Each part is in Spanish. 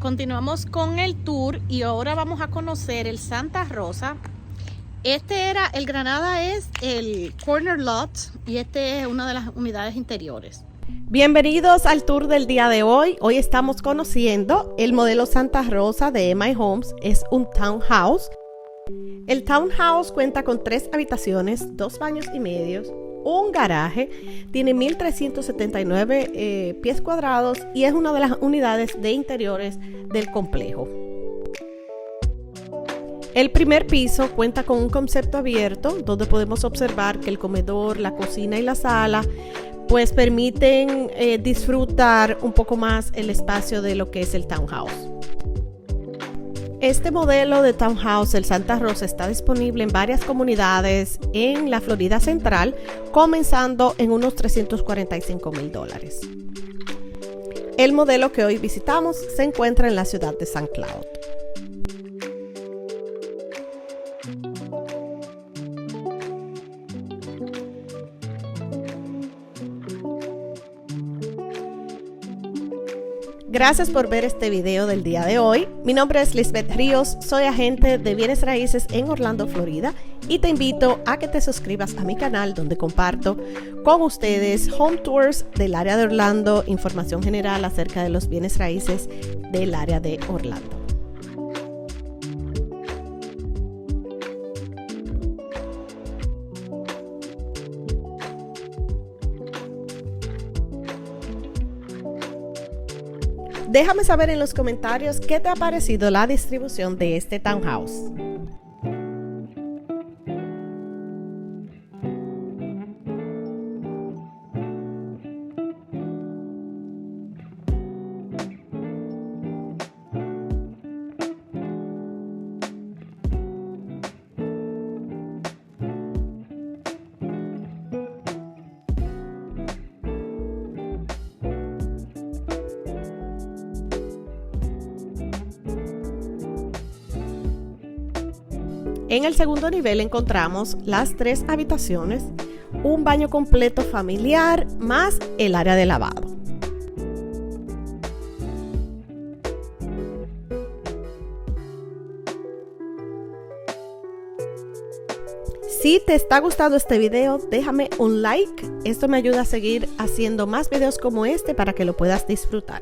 Continuamos con el tour y ahora vamos a conocer el Santa Rosa. El Granada es el corner lot y este es una de las unidades interiores. Bienvenidos al tour del día de hoy. Hoy estamos conociendo el modelo Santa Rosa de MI Homes. Es un townhouse. El townhouse cuenta con 3 habitaciones, 2 baños y medios, un garaje, tiene 1.379 pies cuadrados y es una de las unidades de interiores del complejo. El primer piso cuenta con un concepto abierto donde podemos observar que el comedor, la cocina y la sala pues permiten disfrutar un poco más el espacio de lo que es el townhouse. Este modelo de townhouse, el Santa Rosa, está disponible en varias comunidades en la Florida Central, comenzando en unos $345,000. El modelo que hoy visitamos se encuentra en la ciudad de St. Cloud. Gracias por ver este video del día de hoy. Mi nombre es Lisbeth Ríos, soy agente de bienes raíces en Orlando, Florida, y te invito a que te suscribas a mi canal donde comparto con ustedes home tours del área de Orlando, información general acerca de los bienes raíces del área de Orlando. Déjame saber en los comentarios qué te ha parecido la distribución de este townhouse. En el segundo nivel encontramos las 3 habitaciones, un baño completo familiar más el área de lavado. Si te está gustando este video, déjame un like. Esto me ayuda a seguir haciendo más videos como este para que lo puedas disfrutar.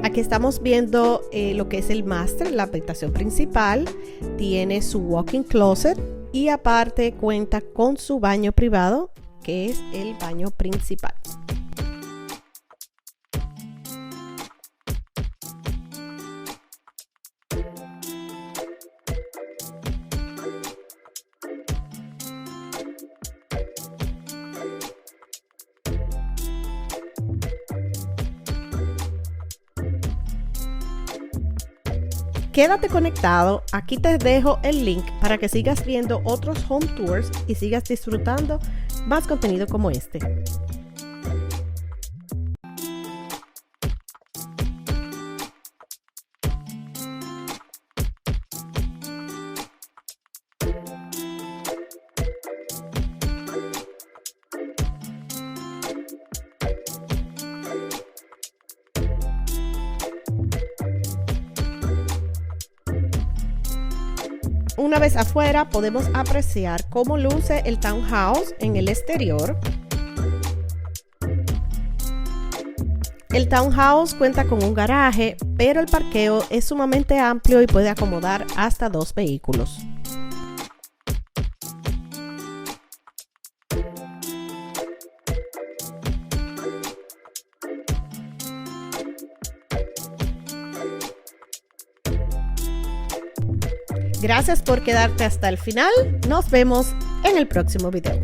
Aquí estamos viendo lo que es el master, la habitación principal. Tiene su walk-in closet y aparte cuenta con su baño privado, que es el baño principal. Quédate conectado, aquí te dejo el link para que sigas viendo otros home tours y sigas disfrutando más contenido como este. Una vez afuera podemos apreciar cómo luce el townhouse en el exterior. El townhouse cuenta con un garaje, pero el parqueo es sumamente amplio y puede acomodar hasta 2 vehículos. Gracias por quedarte hasta el final. Nos vemos en el próximo video.